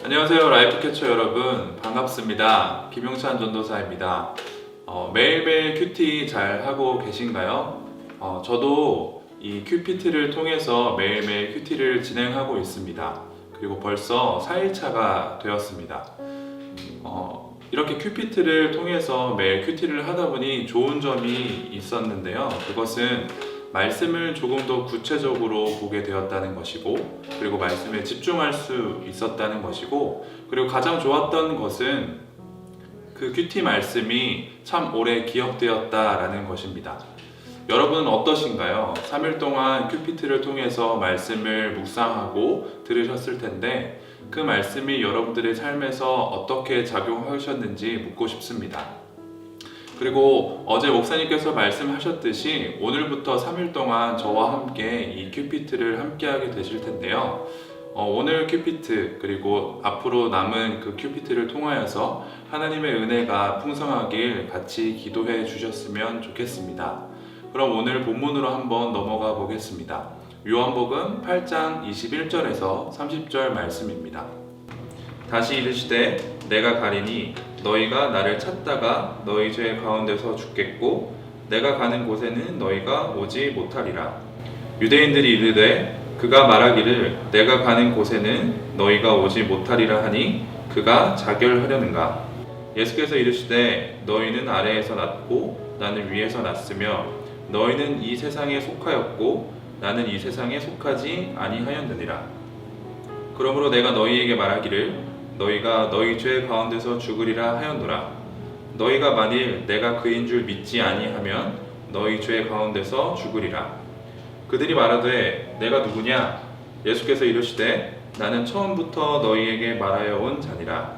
안녕하세요, 라이프캐쳐 여러분, 반갑습니다. 김용찬 전도사입니다. 매일매일 큐티 잘 하고 계신가요? 저도 이 큐피티를 통해서 매일매일 큐티를 진행하고 있습니다. 그리고 벌써 4일차가 되었습니다. 이렇게 큐피티를 통해서 매일 큐티를 하다 보니 좋은 점이 있었는데요. 그것은 말씀을 조금 더 구체적으로 보게 되었다는 것이고, 그리고 말씀에 집중할 수 있었다는 것이고, 그리고 가장 좋았던 것은 그 큐티 말씀이 참 오래 기억되었다라는 것입니다. 여러분은 어떠신가요? 3일 동안 큐피티를 통해서 말씀을 묵상하고 들으셨을 텐데 그 말씀이 여러분들의 삶에서 어떻게 작용하셨는지 묻고 싶습니다. 그리고 어제 목사님께서 말씀하셨듯이 오늘부터 3일 동안 저와 함께 이 큐피트를 함께 하게 되실 텐데요. 오늘 큐피트 그리고 앞으로 남은 그 큐피트를 통하여서 하나님의 은혜가 풍성하길 같이 기도해 주셨으면 좋겠습니다. 그럼 오늘 본문으로 한번 넘어가 보겠습니다. 요한복음 8장 21절에서 30절 말씀입니다. 다시 이르시되 내가 가리니 너희가 나를 찾다가 너희 죄 가운데서 죽겠고 내가 가는 곳에는 너희가 오지 못하리라. 유대인들이 이르되 그가 말하기를 내가 가는 곳에는 너희가 오지 못하리라 하니 그가 자결하려는가? 예수께서 이르시되 너희는 아래에서 났고 나는 위에서 났으며 너희는 이 세상에 속하였고 나는 이 세상에 속하지 아니하였느니라. 그러므로 내가 너희에게 말하기를 너희가 너희 죄 가운데서 죽으리라 하였노라. 너희가 만일 내가 그인 줄 믿지 아니하면 너희 죄 가운데서 죽으리라. 그들이 말하되 내가 누구냐? 예수께서 이르시되 나는 처음부터 너희에게 말하여 온 자니라.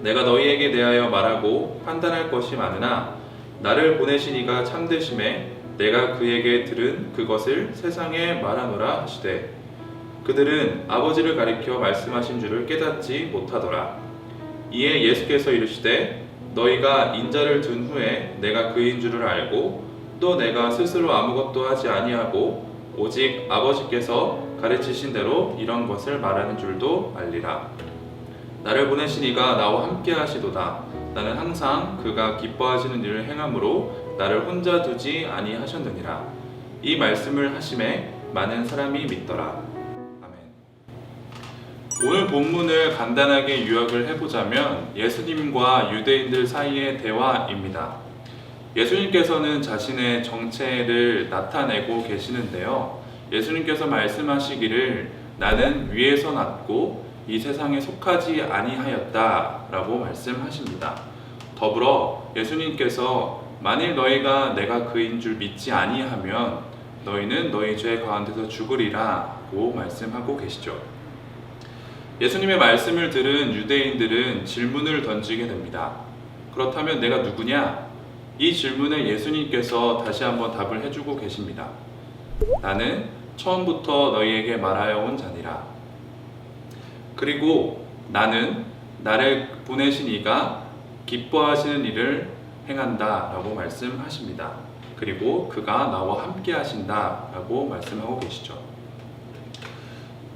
내가 너희에게 대하여 말하고 판단할 것이 많으나 나를 보내신 이가 참되심에 내가 그에게 들은 그것을 세상에 말하노라 하시되 그들은 아버지를 가리켜 말씀하신 줄을 깨닫지 못하더라. 이에 예수께서 이르시되 너희가 인자를 둔 후에 내가 그인 줄을 알고 또 내가 스스로 아무것도 하지 아니하고 오직 아버지께서 가르치신 대로 이런 것을 말하는 줄도 알리라. 나를 보내신 이가 나와 함께 하시도다. 나는 항상 그가 기뻐하시는 일을 행함으로 나를 혼자 두지 아니하셨느니라. 이 말씀을 하심에 많은 사람이 믿더라. 오늘 본문을 간단하게 요약을 해보자면 예수님과 유대인들 사이의 대화입니다. 예수님께서는 자신의 정체를 나타내고 계시는데요. 예수님께서 말씀하시기를 나는 위에서 났고 이 세상에 속하지 아니하였다 라고 말씀하십니다. 더불어 예수님께서 만일 너희가 내가 그인 줄 믿지 아니하면 너희는 너희 죄 가운데서 죽으리라 고 말씀하고 계시죠. 예수님의 말씀을 들은 유대인들은 질문을 던지게 됩니다. 그렇다면 내가 누구냐? 이 질문에 예수님께서 다시 한번 답을 해주고 계십니다. 나는 처음부터 너희에게 말하여 온 자니라. 그리고 나는 나를 보내신 이가 기뻐하시는 일을 행한다 라고 말씀하십니다. 그리고 그가 나와 함께 하신다 라고 말씀하고 계시죠.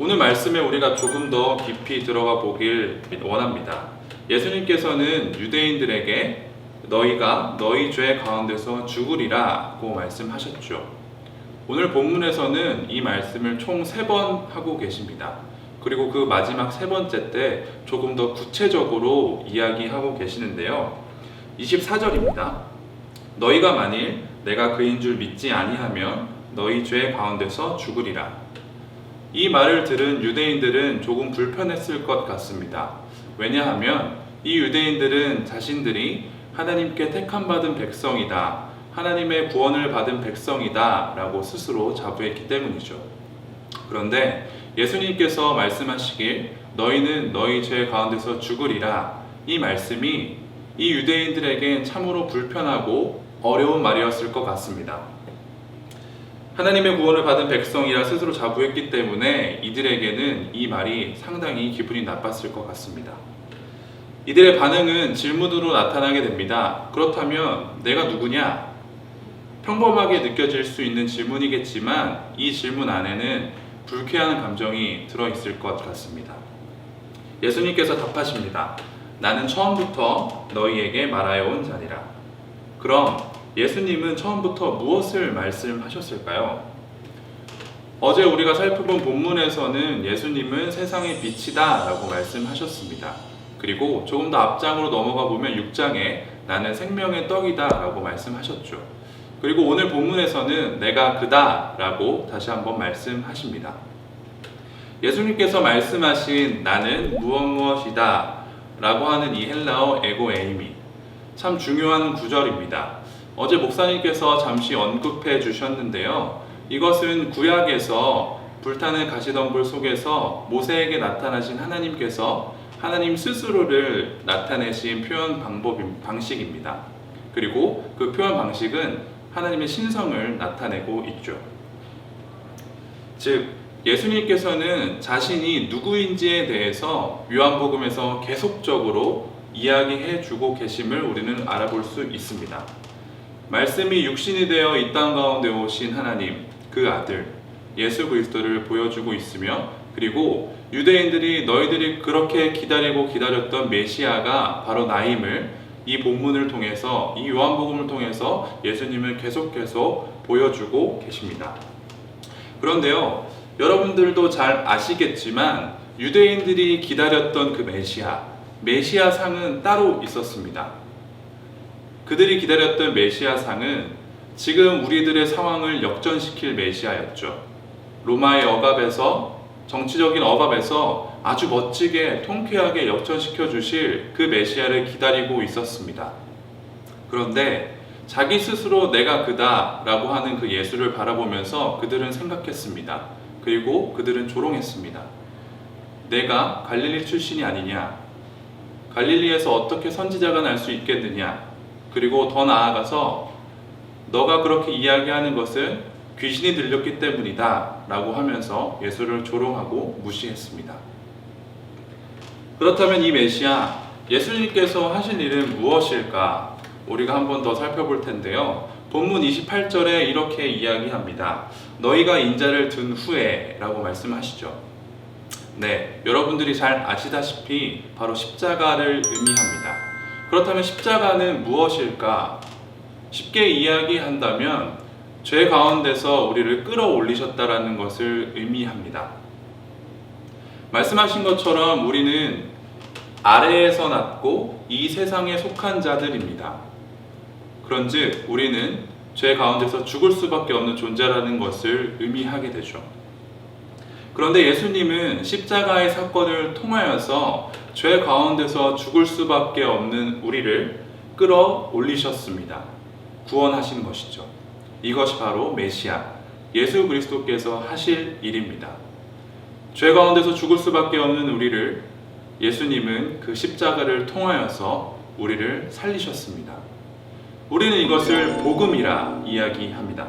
오늘 말씀에 우리가 조금 더 깊이 들어가 보길 원합니다. 예수님께서는 유대인들에게 너희가 너희 죄 가운데서 죽으리라고 말씀하셨죠. 오늘 본문에서는 이 말씀을 총 3번 하고 계십니다. 그리고 그 마지막 3번째 때 조금 더 구체적으로 이야기하고 계시는데요. 24절입니다. 너희가 만일 내가 그인 줄 믿지 아니하면 너희 죄 가운데서 죽으리라. 이 말을 들은 유대인들은 조금 불편했을 것 같습니다. 왜냐하면 이 유대인들은 자신들이 하나님께 택함받은 백성이다, 하나님의 구원을 받은 백성이다 라고 스스로 자부했기 때문이죠. 그런데 예수님께서 말씀하시길 너희는 너희 죄 가운데서 죽으리라, 이 말씀이 이 유대인들에겐 참으로 불편하고 어려운 말이었을 것 같습니다. 하나님의 구원을 받은 백성이라 스스로 자부했기 때문에 이들에게는 이 말이 상당히 기분이 나빴을 것 같습니다. 이들의 반응은 질문으로 나타나게 됩니다. 그렇다면 내가 누구냐? 평범하게 느껴질 수 있는 질문이겠지만 이 질문 안에는 불쾌한 감정이 들어있을 것 같습니다. 예수님께서 답하십니다. 나는 처음부터 너희에게 말하여온 자니라. 그럼 예수님은 처음부터 무엇을 말씀하셨을까요? 어제 우리가 살펴본 본문에서는 예수님은 세상의 빛이다 라고 말씀하셨습니다. 그리고 조금 더 앞장으로 넘어가 보면 6장에 나는 생명의 떡이다 라고 말씀하셨죠. 그리고 오늘 본문에서는 내가 그다 라고 다시 한번 말씀하십니다. 예수님께서 말씀하신 나는 무엇이다 라고 하는 이 헬라어 에고 에이미, 참 중요한 구절입니다. 어제 목사님께서 잠시 언급해 주셨는데요. 이것은 구약에서 불타는 가시덤불 속에서 모세에게 나타나신 하나님께서 하나님 스스로를 나타내신 표현 방식입니다. 그리고 그 표현 방식은 하나님의 신성을 나타내고 있죠. 즉 예수님께서는 자신이 누구인지에 대해서 요한복음에서 계속적으로 이야기해 주고 계심을 우리는 알아볼 수 있습니다. 말씀이 육신이 되어 이 땅 가운데 오신 하나님, 그 아들 예수 그리스도를 보여주고 있으며, 그리고 유대인들이 너희들이 그렇게 기다렸던 메시아가 바로 나임을 이 본문을 통해서, 이 요한복음을 통해서 예수님을 계속 보여주고 계십니다. 그런데요, 여러분들도 잘 아시겠지만 유대인들이 기다렸던 그 메시아 상은 따로 있었습니다. 그들이 기다렸던 메시아 상은 지금 우리들의 상황을 역전시킬 메시아였죠. 로마의 억압에서, 정치적인 억압에서 아주 멋지게 통쾌하게 역전시켜 주실 그 메시아를 기다리고 있었습니다. 그런데 자기 스스로 내가 그다 라고 하는 그 예수를 바라보면서 그들은 생각했습니다. 그리고 그들은 조롱했습니다. 내가 갈릴리 출신이 아니냐? 갈릴리에서 어떻게 선지자가 날 수 있겠느냐? 그리고 더 나아가서 너가 그렇게 이야기하는 것은 귀신이 들렸기 때문이다 라고 하면서 예수를 조롱하고 무시했습니다. 그렇다면 이 메시아, 예수님께서 하신 일은 무엇일까? 우리가 한 번 더 살펴볼 텐데요. 본문 28절에 이렇게 이야기합니다. 너희가 인자를 든 후에 라고 말씀하시죠. 네, 여러분들이 잘 아시다시피 바로 십자가를 의미합니다. 그렇다면 십자가는 무엇일까? 쉽게 이야기한다면 죄 가운데서 우리를 끌어올리셨다라는 것을 의미합니다. 말씀하신 것처럼 우리는 아래에서 났고 이 세상에 속한 자들입니다. 그런즉 우리는 죄 가운데서 죽을 수밖에 없는 존재라는 것을 의미하게 되죠. 그런데 예수님은 십자가의 사건을 통하여서 죄 가운데서 죽을 수밖에 없는 우리를 끌어올리셨습니다. 구원하신 것이죠. 이것이 바로 메시아, 예수 그리스도께서 하실 일입니다. 죄 가운데서 죽을 수밖에 없는 우리를 예수님은 그 십자가를 통하여서 우리를 살리셨습니다. 우리는 이것을 복음이라 이야기합니다.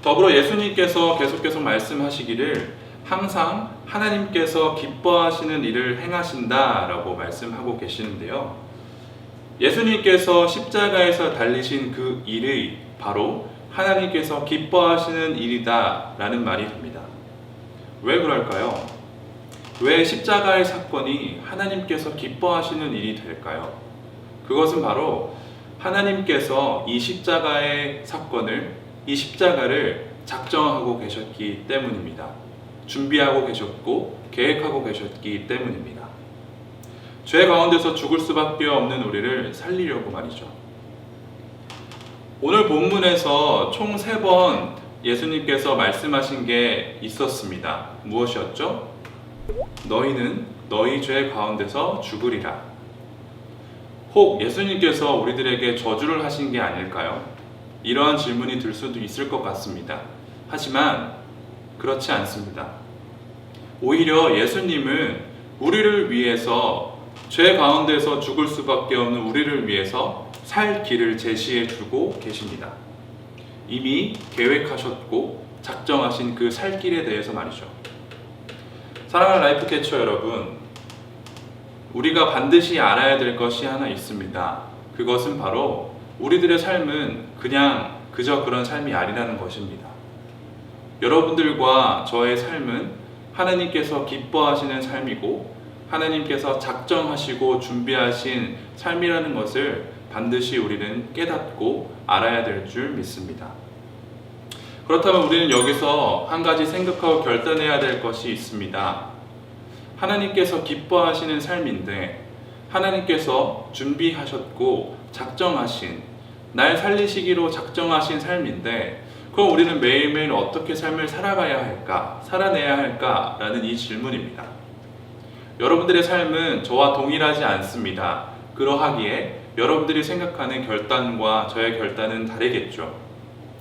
더불어 예수님께서 계속해서 말씀하시기를 항상 하나님께서 기뻐하시는 일을 행하신다 라고 말씀하고 계시는데요. 예수님께서 십자가에서 달리신 그 일이 바로 하나님께서 기뻐하시는 일이다 라는 말이 됩니다. 왜 그럴까요? 왜 십자가의 사건이 하나님께서 기뻐하시는 일이 될까요? 그것은 바로 하나님께서 이 십자가의 사건을, 이 십자가를 작정하고 계셨기 때문입니다. 준비하고 계셨고 계획하고 계셨기 때문입니다. 죄 가운데서 죽을 수밖에 없는 우리를 살리려고 말이죠. 오늘 본문에서 총 3번 예수님께서 말씀하신 게 있었습니다. 무엇이었죠? 너희는 너희 죄 가운데서 죽으리라. 혹 예수님께서 우리들에게 저주를 하신 게 아닐까요? 이러한 질문이 들 수도 있을 것 같습니다. 하지만 그렇지 않습니다. 오히려 예수님은 우리를 위해서, 죄 가운데서 죽을 수밖에 없는 우리를 위해서 살 길을 제시해 주고 계십니다. 이미 계획하셨고 작정하신 그 살 길에 대해서 말이죠. 사랑하는 라이프 캐쳐 여러분, 우리가 반드시 알아야 될 것이 하나 있습니다. 그것은 바로 우리들의 삶은 그냥 그저 그런 삶이 아니라는 것입니다. 여러분들과 저의 삶은 하나님께서 기뻐하시는 삶이고 하나님께서 작정하시고 준비하신 삶이라는 것을 반드시 우리는 깨닫고 알아야 될 줄 믿습니다. 그렇다면 우리는 여기서 한 가지 생각하고 결단해야 될 것이 있습니다. 하나님께서 기뻐하시는 삶인데 하나님께서 준비하셨고 작정하신 날 살리시기로 작정하신 삶인데 그럼 우리는 매일매일 어떻게 삶을 살아가야 할까? 살아내야 할까? 라는 이 질문입니다. 여러분들의 삶은 저와 동일하지 않습니다. 그러하기에 여러분들이 생각하는 결단과 저의 결단은 다르겠죠.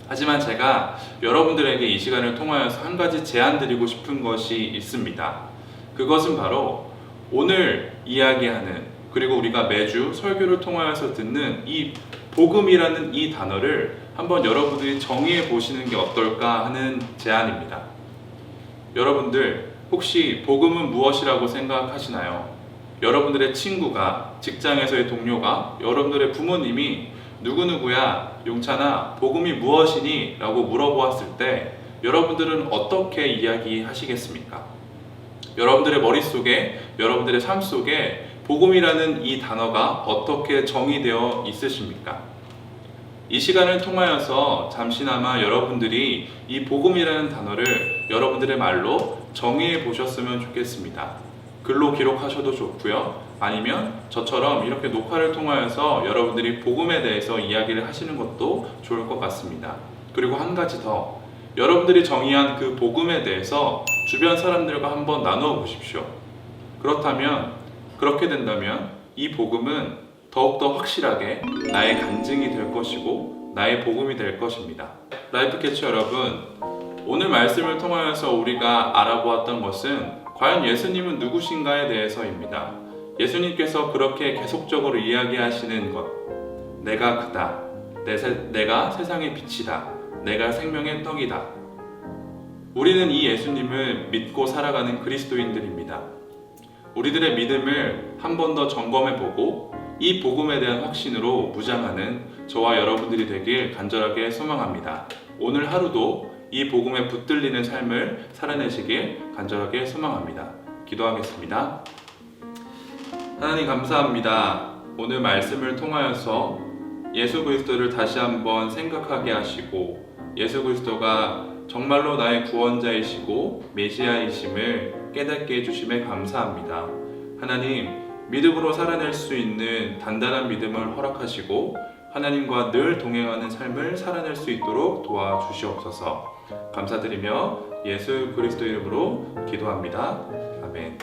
하지만 제가 여러분들에게 이 시간을 통하여서 한 가지 제안 드리고 싶은 것이 있습니다. 그것은 바로 오늘 이야기하는 그리고 우리가 매주 설교를 통하여서 듣는 이 복음이라는 이 단어를 한번 여러분들이 정의해 보시는 게 어떨까 하는 제안입니다. 여러분들 혹시 복음은 무엇이라고 생각하시나요? 여러분들의 친구가, 직장에서의 동료가, 여러분들의 부모님이 누구누구야, 용찬아, 복음이 무엇이니? 라고 물어보았을 때 여러분들은 어떻게 이야기하시겠습니까? 여러분들의 머릿속에, 여러분들의 삶 속에 복음이라는 이 단어가 어떻게 정의되어 있으십니까? 이 시간을 통하여서 잠시나마 여러분들이 이 복음이라는 단어를 여러분들의 말로 정의해 보셨으면 좋겠습니다. 글로 기록하셔도 좋고요. 아니면 저처럼 이렇게 녹화를 통하여서 여러분들이 복음에 대해서 이야기를 하시는 것도 좋을 것 같습니다. 그리고 한 가지 더, 여러분들이 정의한 그 복음에 대해서 주변 사람들과 한번 나누어 보십시오. 그렇게 된다면 이 복음은 더욱더 확실하게 나의 간증이 될 것이고 나의 복음이 될 것입니다. 라이프 캐쳐 여러분, 오늘 말씀을 통하여서 우리가 알아보았던 것은 과연 예수님은 누구신가에 대해서입니다. 예수님께서 그렇게 계속적으로 이야기하시는 것, 내가 그다, 내가 세상의 빛이다, 내가 생명의 떡이다. 우리는 이 예수님을 믿고 살아가는 그리스도인들입니다. 우리들의 믿음을 한 번 더 점검해보고 이 복음에 대한 확신으로 무장하는 저와 여러분들이 되길 간절하게 소망합니다. 오늘 하루도 이 복음에 붙들리는 삶을 살아내시길 간절하게 소망합니다. 기도하겠습니다. 하나님 감사합니다. 오늘 말씀을 통하여서 예수 그리스도를 다시 한번 생각하게 하시고 예수 그리스도가 정말로 나의 구원자이시고 메시아이심을 깨닫게 해주심에 감사합니다. 하나님, 믿음으로 살아낼 수 있는 단단한 믿음을 허락하시고 하나님과 늘 동행하는 삶을 살아낼 수 있도록 도와주시옵소서. 감사드리며 예수 그리스도 이름으로 기도합니다. 아멘.